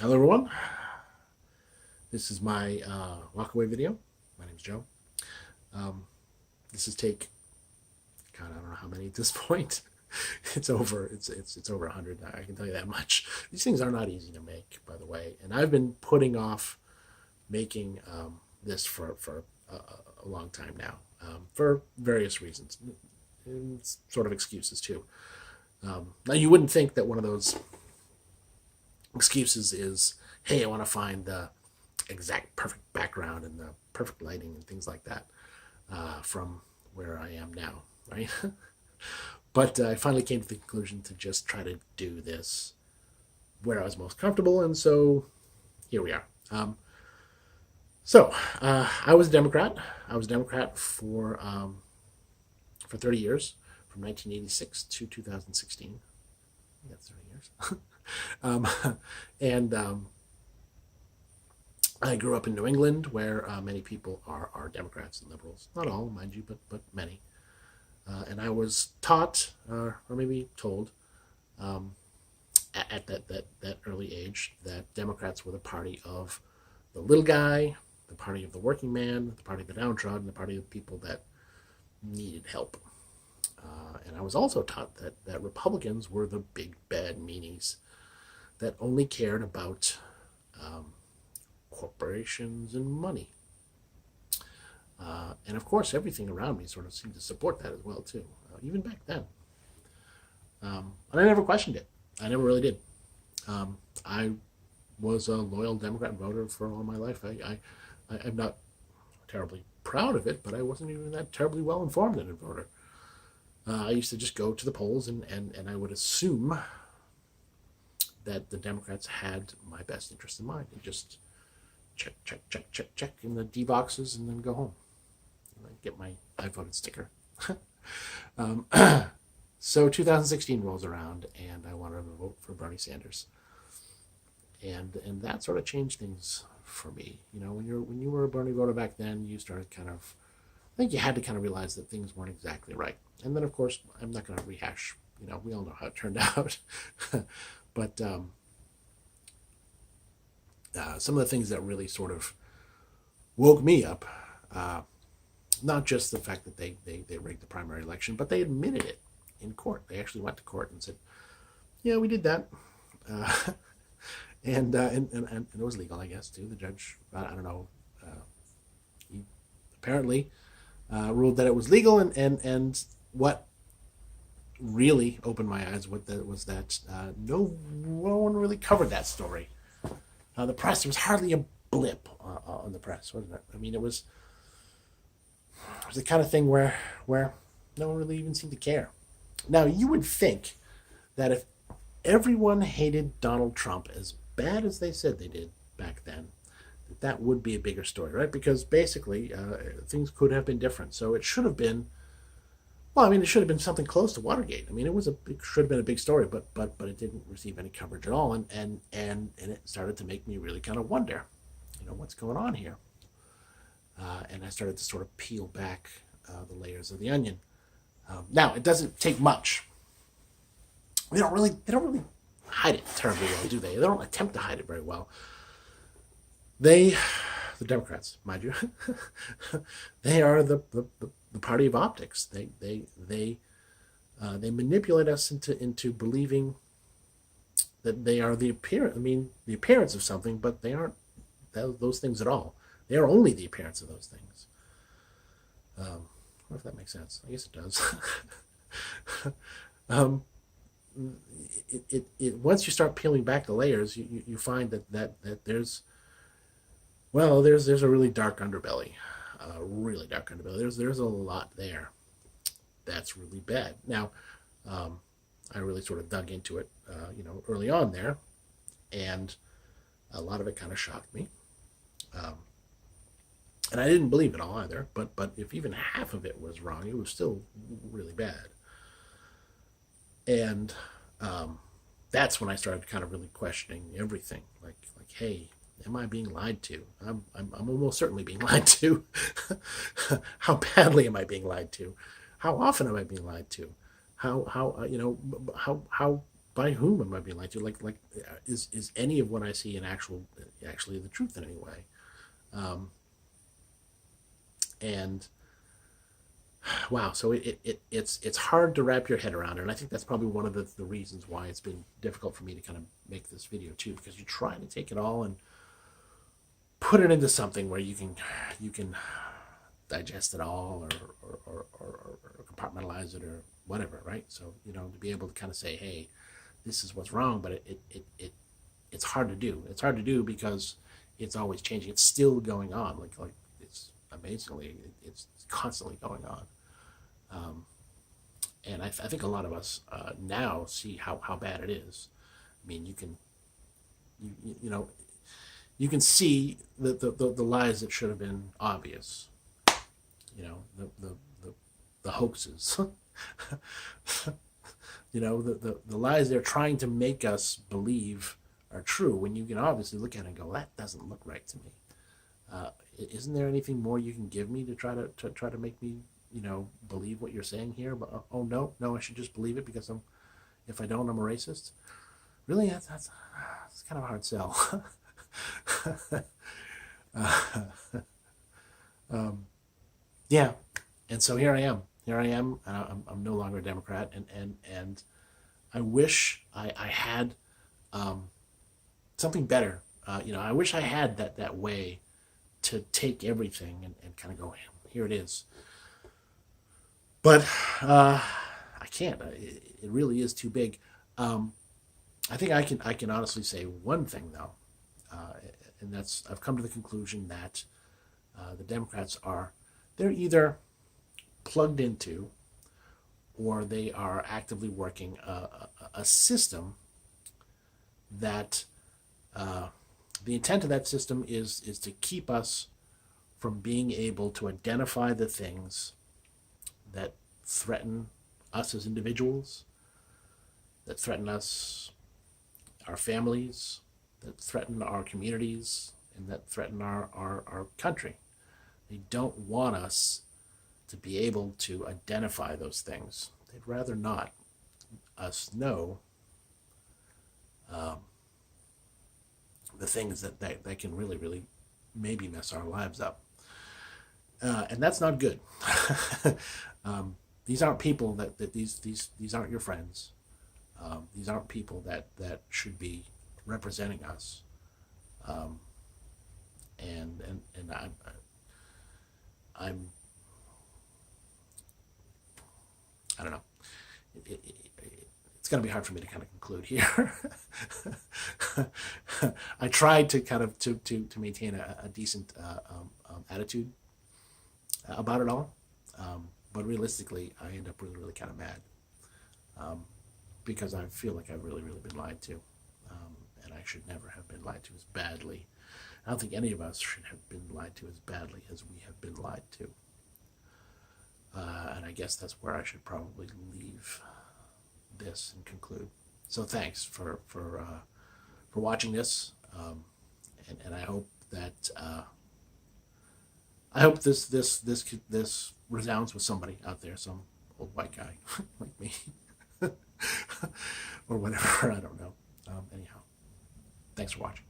Hello everyone, this is my WalkAway video. My name's Joe. Um, this is take, God, I don't know how many at this point. It's over. It's over 100. I can tell you that much. These things are not easy to make, by the way, and I've been putting off making this for a long time now, for various reasons, and sort of excuses too. Now you wouldn't think that one of those excuses is, hey, I want to find the exact perfect background and the perfect lighting and things like that from where I am now, right? But I finally came to the conclusion to just try to do this where I was most comfortable, and so here we are. I was a Democrat. I was a Democrat for 30 years, from 1986 to 2016. That's 30 years. um, and I grew up in New England, where many people are Democrats and liberals. Not all, mind you, but many. And I was taught, or maybe told, at that early age, that Democrats were the party of the little guy, the party of the working man, the party of the downtrodden, the party of the people that needed help. And I was also taught that Republicans were the big bad meanies that only cared about corporations and money. And of course, everything around me sort of seemed to support that as well, too, even back then. And I never questioned it. I never really did. I was a loyal Democrat voter for all my life. I'm not terribly proud of it, but I wasn't even that terribly well informed in a voter. I used to just go to the polls, and I would assume that the Democrats had my best interest in mind, and just check in the D boxes, and then go home and then get my I voted sticker. um, so 2016 rolls around, and I wanted to vote for Bernie Sanders, and that sort of changed things for me. You know, when you were a Bernie voter back then, you started kind of, I think you had to kind of realize that things weren't exactly right. And then, of course, I'm not going to rehash. You know, we all know how it turned out. But some of the things that really sort of woke me up, not just the fact that they rigged the primary election, but they admitted it in court. They actually went to court and said, yeah, we did that. And it was legal, I guess, too. The judge, I don't know, he apparently ruled that it was legal, and what really opened my eyes was that no one really covered that story. The press, there was hardly a blip on the press, wasn't it? I mean, it was the kind of thing where no one really even seemed to care. Now, you would think that if everyone hated Donald Trump as bad as they said they did back then, that would be a bigger story, right? Because basically, things could have been different. So it should have been, well, I mean, it should have been something close to Watergate. I mean, it should have been a big story, but it didn't receive any coverage at all, and it started to make me really kind of wonder, you know, what's going on here. And I started to sort of peel back the layers of the onion. Now, it doesn't take much. They don't really hide it terribly well, do they? They don't attempt to hide it very well. The Democrats, mind you, they are the party of optics. They manipulate us into believing that they are the appearance of something, but they aren't those things at all. They are only the appearance of those things. I don't know if that makes sense. I guess it does. Once you start peeling back the layers, you find that there's a really dark underbelly, really dark underbelly. There's a lot there that's really bad. Now, I really sort of dug into it, early on there, and a lot of it kind of shocked me. And I didn't believe it all either, but if even half of it was wrong, it was still really bad. And that's when I started kind of really questioning everything. Like, hey, am I being lied to? I'm almost certainly being lied to. How badly am I being lied to? How often am I being lied to? How by whom am I being lied to? Like, is any of what I see actually the truth in any way? And wow, so it's hard to wrap your head around it, and I think that's probably one of the reasons why it's been difficult for me to kind of make this video too, because you try to take it all and put it into something where you can digest it all, or compartmentalize it, or whatever, right? So, to be able to kind of say, hey, this is what's wrong, but it's hard to do. It's hard to do because it's always changing. It's still going on. Like it's amazingly, it's constantly going on. And I think a lot of us now see how bad it is. I mean, you can see the lies that should have been obvious. The hoaxes. The lies they're trying to make us believe are true, when you can obviously look at it and go, that doesn't look right to me. Isn't there anything more you can give me to try to make me, believe what you're saying here? But oh no, I should just believe it because if I don't, I'm a racist. Really, that's kind of a hard sell. Yeah, and so here I am. And I'm no longer a Democrat, and I wish I had something better. I wish I had that way to take everything and kind of go, here it is. But I can't. It really is too big. I think I can honestly say one thing though, and that's, I've come to the conclusion that the Democrats they're either plugged into, or they are actively working a system that the intent of that system is to keep us from being able to identify the things that threaten us as individuals, that threaten us, our families, that threaten our communities, and that threaten our country. They don't want us to be able to identify those things. They'd rather not us know the things that can really, really maybe mess our lives up. And that's not good. These aren't people these aren't your friends. These aren't people that should be representing us. And I don't know. It's going to be hard for me to kind of conclude here. I tried to kind of to maintain a decent attitude about it all, but realistically, I end up really, really kind of mad because I feel like I've really, really been lied to, and I should never have been lied to as badly. I don't think any of us should have been lied to as badly as we have been lied to. And I guess that's where I should probably leave this and conclude. So thanks for watching this, and I hope that this resounds with somebody out there, some old white guy like me, or whatever. I don't know. Anyhow, thanks for watching.